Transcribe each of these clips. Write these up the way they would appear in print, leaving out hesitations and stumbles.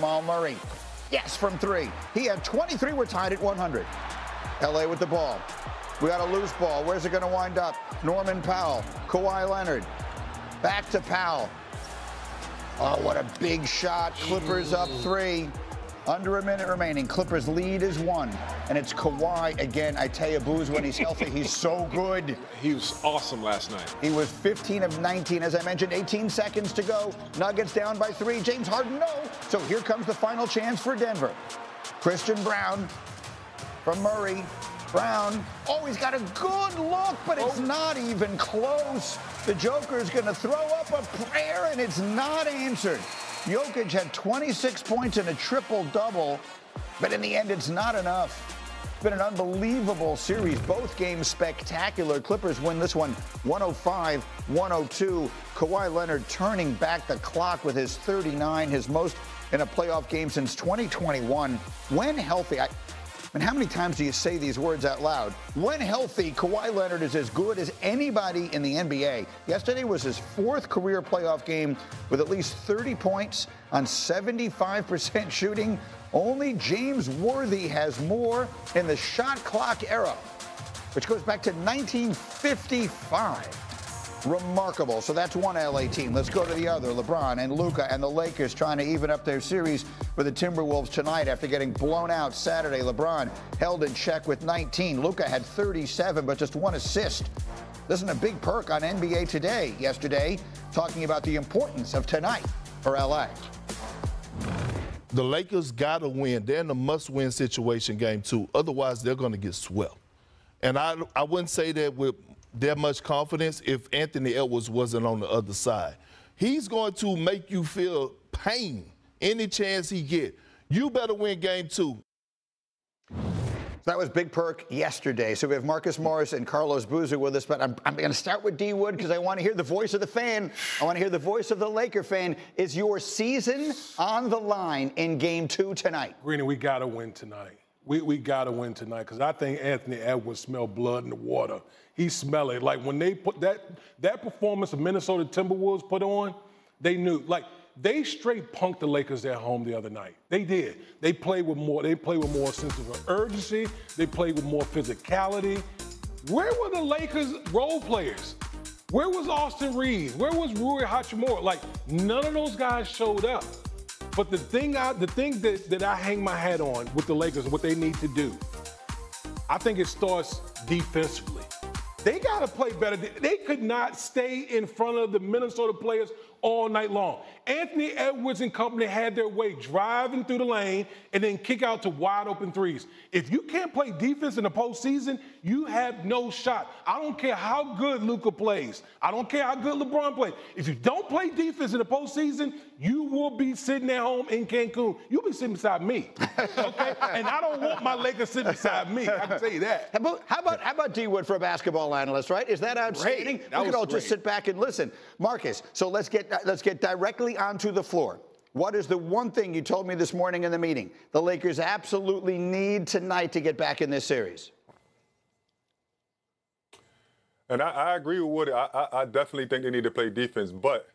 Jamal Murray. Yes, from three. He had 23. We're tied at 100. LA with the ball. We got a loose ball. Where's it going to wind up? Norman Powell. Kawhi Leonard. Back to Powell. Oh, what a big shot. Clippers up 3. Under a minute remaining. Clippers lead is 1. And it's Kawhi again. I tell you, Booze, when he's healthy, he's so good. He was awesome last night. He was 15 of 19. As I mentioned, 18 seconds to go. Nuggets down by 3. James Harden, no. So here comes the final chance for Denver. Christian Brown from Murray. Brown, oh, he's got a good look, but it's not even close. The Joker's going to throw up a prayer, and it's not answered. Jokic had 26 points and a triple-double, but in the end, it's not enough. It's been an unbelievable series. Both games spectacular. Clippers win this one 105-102. Kawhi Leonard turning back the clock with his 39, his most in a playoff game since 2021. When healthy, and how many times do you say these words out loud? When healthy, Kawhi Leonard is as good as anybody in the NBA. Yesterday was his 4th career playoff game with at least 30 points on 75% shooting. Only James Worthy has more in the shot clock era, which goes back to 1955. Remarkable. So that's one LA team. Let's go to the other. LeBron and Luka and the Lakers trying to even up their series with the Timberwolves tonight after getting blown out Saturday. LeBron held in check with 19. Luka had 37, but just 1 assist. This is a big perk on NBA Today yesterday, talking about the importance of tonight for LA. The Lakers got to win. They're in a must-win situation game 2. Otherwise, they're going to get swept. And I wouldn't say that with that much confidence if Anthony Edwards wasn't on the other side. He's going to make you feel pain any chance he get. You better win game 2. That was big perk yesterday. So we have Marcus Morris and Carlos Boozer with us, but I'm going to start with D. Wood because I want to hear the voice of the fan. I want to hear the voice of the Laker fan. Is your season on the line in game 2 tonight? Greeny, we got to win tonight. We got to win tonight because I think Anthony Edwards smelled blood in the water. He smelled it. Like when they put that performance of Minnesota Timberwolves put on, they knew. Like they straight punked the Lakers at home the other night. They did. They played with more. They played with more sense of urgency. They played with more physicality. Where were the Lakers role players? Where was Austin Reeves? Where was Rui Hachimura? Like none of those guys showed up. But the thing that I hang my hat on with the Lakers and what they need to do, I think it starts defensively. They got to play better. They could not stay in front of the Minnesota players all night long. Anthony Edwards and company had their way driving through the lane and then kick out to wide open threes. If you can't play defense in the postseason, you have no shot. I don't care how good Luka plays. I don't care how good LeBron plays. If you don't play defense in the postseason, you will be sitting at home in Cancun. You'll be sitting beside me, okay? And I don't want my Lakers sitting beside me. I can tell you that. How about D. Wood for a basketball analyst, right? Is that outstanding? That we could all just sit back and listen. Marcus, so let's get directly onto the floor. What is the one thing you told me this morning in the meeting the Lakers absolutely need tonight to get back in this series? And I agree with Woody. I definitely think they need to play defense. But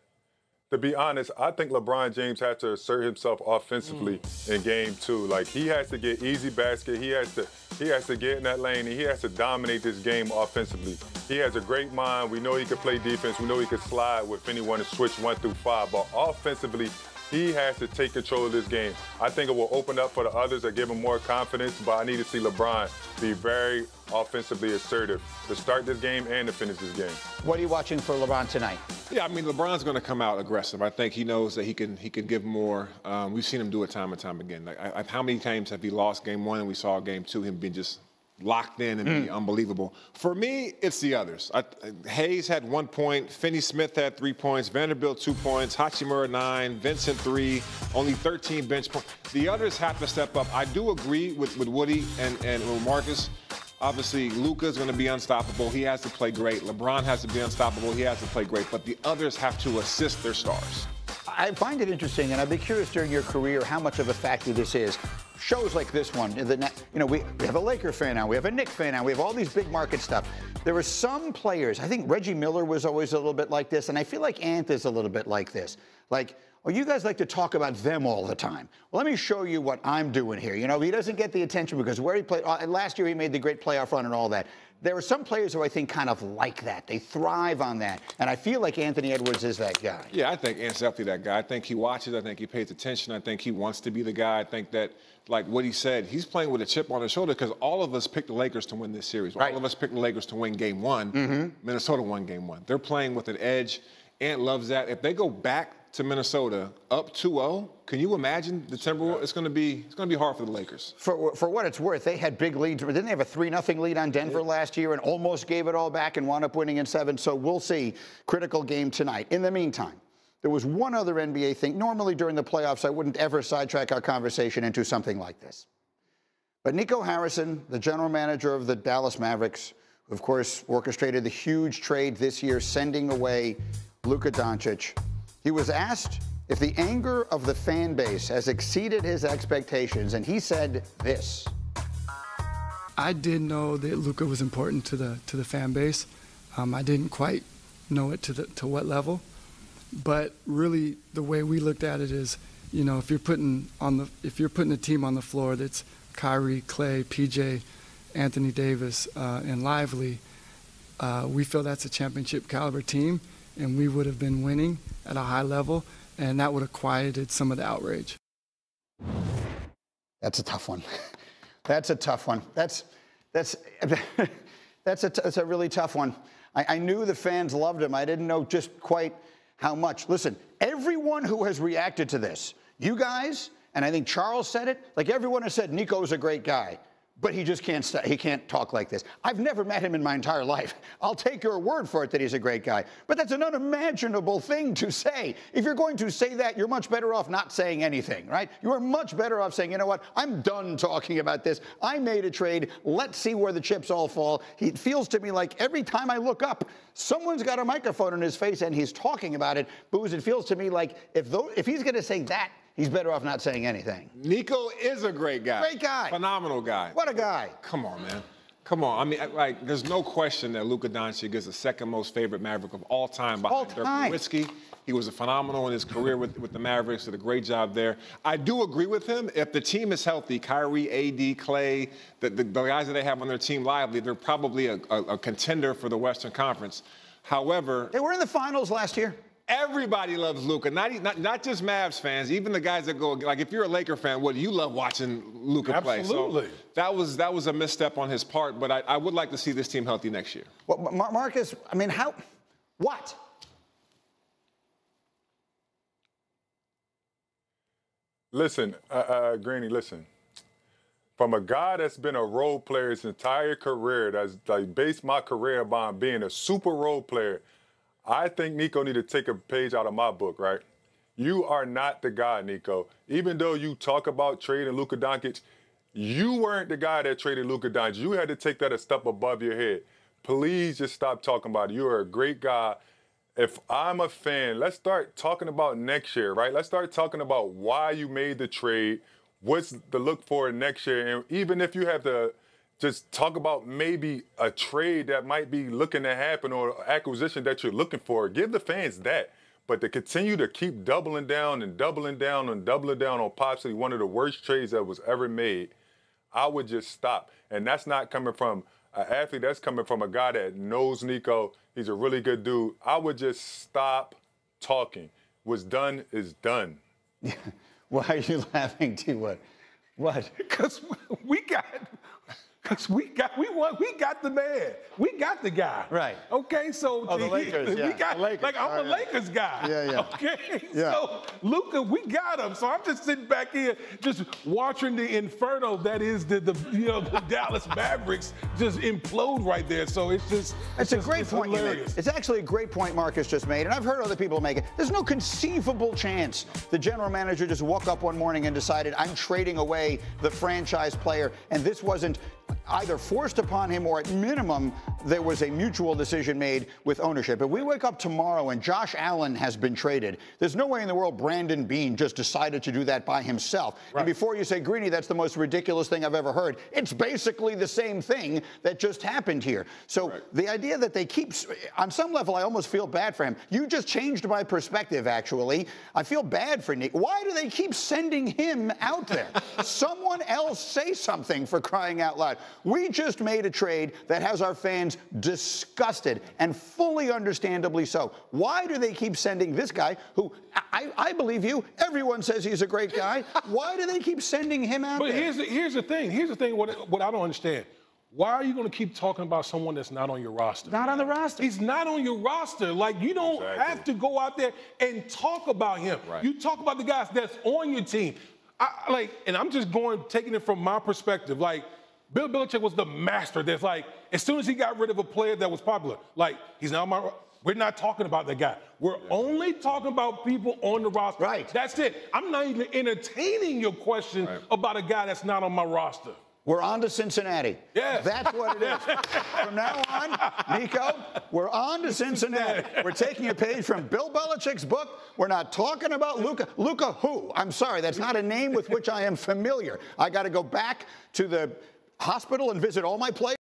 to be honest, I think LeBron James has to assert himself offensively in game 2. Like he has to get easy basket. He has to get in that lane, and he has to dominate this game offensively. He has a great mind. We know he can play defense. We know he can slide with anyone and switch 1 through 5. But offensively, he has to take control of this game. I think it will open up for the others that give him more confidence, but I need to see LeBron be very offensively assertive to start this game and to finish this game. What are you watching for LeBron tonight? Yeah, I mean, LeBron's going to come out aggressive. I think he knows that he can give more. We've seen him do it time and time again. Like, how many times have he lost game 1 and we saw game 2 him being just locked in and be unbelievable? For me, it's the others. Hayes had 1 point. Finney-Smith had 3 points. Vanderbilt 2 points. Hachimura 9. Vincent 3. Only 13 bench points. The others have to step up. I do agree with Woody and with Marcus. Obviously, Luka's going to be unstoppable. He has to play great. LeBron has to be unstoppable. He has to play great. But the others have to assist their stars. I find it interesting, and I'd be curious during your career how much of a factor this is. Shows like this one, we have a Laker fan now, we have a Knicks fan now, we have all these big market stuff. There are some players, I think Reggie Miller was always a little bit like this, and I feel like Ant is a little bit like this. Like, Well, you guys like to talk about them all the time. Well, let me show you what I'm doing here. You know, he doesn't get the attention because where he played, last year he made the great playoff run and all that. There are some players who I think kind of like that. They thrive on that. And I feel like Anthony Edwards is that guy. Yeah, I think Ant's definitely that guy. I think he watches. I think he pays attention. I think he wants to be the guy. I think that, like what he said, he's playing with a chip on his shoulder because all of us picked the Lakers to win this series. Right. All of us picked the Lakers to win game one. Minnesota won game one. They're playing with an edge. Ant loves that. If they go back to Minnesota up 2-0, can you imagine the Timberwolves? It's going to be hard for the Lakers. For what it's worth, they had big leads. Didn't they have a 3-0 lead on Denver last year and almost gave it all back and wound up winning in 7? So we'll see. Critical game tonight. In the meantime, there was one other NBA thing. Normally during the playoffs, I wouldn't ever sidetrack our conversation into something like this. But Nico Harrison, the general manager of the Dallas Mavericks, who of course orchestrated the huge trade this year, sending away Luka Doncic, he was asked if the anger of the fan base has exceeded his expectations, and he said this. I did know that Luka was important to the fan base. I didn't quite know it to what level, but really the way we looked at it is, you know, if you're putting a team on the floor that's Kyrie, Clay, PJ, Anthony Davis, and Lively, we feel that's a championship caliber team, and we would have been winning at a high level, and that would have quieted some of the outrage. That's a tough one. That's a tough one. That's a really tough one. I knew the fans loved him. I didn't know just quite how much. Listen, everyone who has reacted to this, you guys, and I think Charles said it, like everyone has said, Nico's a great guy. But he just can't he can't talk like this. I've never met him in my entire life. I'll take your word for it that he's a great guy. But that's an unimaginable thing to say. If you're going to say that, you're much better off not saying anything, right? You are much better off saying, you know what, I'm done talking about this. I made a trade. Let's see where the chips all fall. It feels to me like every time I look up, someone's got a microphone in his face and he's talking about it. Booze, it feels to me like if he's going to say that, he's better off not saying anything. Nico is a great guy. Great guy. Phenomenal guy. What a guy. Come on, man. Come on. I mean, like, there's no question that Luka Doncic is the second most favorite Maverick of all time behind Dirk Nowitzki. He was phenomenal in his career with the Mavericks. Did a great job there. I do agree with him. If the team is healthy, Kyrie, AD, Clay, the guys that they have on their team Lively, they're probably a contender for the Western Conference. However, they were in the finals last year. Everybody loves Luka, not just Mavs fans. Even the guys that go, like, if you're a Laker fan, you love watching Luka play. Absolutely. So that was a misstep on his part, but I would like to see this team healthy next year. Well, Marcus, I mean, what? Listen, Greeny, listen. From a guy that's been a role player his entire career, that's like based my career on being a super role player, I think Nico need to take a page out of my book, right? You are not the guy, Nico. Even though you talk about trading Luka Doncic, you weren't the guy that traded Luka Doncic. You had to take that a step above your head. Please just stop talking about it. You are a great guy. If I'm a fan, let's start talking about next year, right? Let's start talking about why you made the trade, what's the look for next year, and even if you have to just talk about maybe a trade that might be looking to happen or acquisition that you're looking for. Give the fans that. But to continue to keep doubling down and doubling down and doubling down on possibly one of the worst trades that was ever made, I would just stop. And that's not coming from an athlete. That's coming from a guy that knows Nico. He's a really good dude. I would just stop talking. What's done is done. Why are you laughing, T-Wood? What? Because we got the man. We got the guy. Right. Okay, so the Lakers, yeah. we got the Lakers. like I'm a Lakers guy. Yeah. Okay. Yeah. So Luka, we got him. So I'm just sitting back here just watching the inferno that is the Dallas Mavericks just implode right there. So it's a great point you made. hilarious. It's actually a great point Marcus just made, and I've heard other people make it. There's no conceivable chance the general manager just woke up one morning and decided, I'm trading away the franchise player, and this wasn't either forced upon him or at minimum there was a mutual decision made with ownership. If we wake up tomorrow and Josh Allen has been traded, there's no way in the world Brandon Beane just decided to do that by himself. Right. And before you say, Greeny, that's the most ridiculous thing I've ever heard, it's basically the same thing that just happened here. So the idea that they keep, on some level, I almost feel bad for him. You just changed my perspective, actually. I feel bad for Nick. Why do they keep sending him out there? Someone else say something, for crying out loud. We just made a trade that has our fans disgusted, and fully understandably so. Why do they keep sending this guy, who, I believe you, everyone says he's a great guy. Why do they keep sending him out there? But here's the thing. Here's the thing, what I don't understand. Why are you going to keep talking about someone that's not on your roster? Not on the roster. He's not on your roster. Like, you don't have to go out there and talk about him. Right. You talk about the guys that's on your team. And I'm just taking it from my perspective. Like, Bill Belichick was the master that's like, as soon as he got rid of a player that was popular, like, he's not we're not talking about that guy. We're only talking about people on the roster. Right. That's it. I'm not even entertaining your question about a guy that's not on my roster. We're on to Cincinnati. Yes. That's what it is. From now on, Nico, we're on to Cincinnati. We're taking a page from Bill Belichick's book. We're not talking about Luka. Luka who? I'm sorry, that's not a name with which I am familiar. I got to go back to the hospital and visit all my players.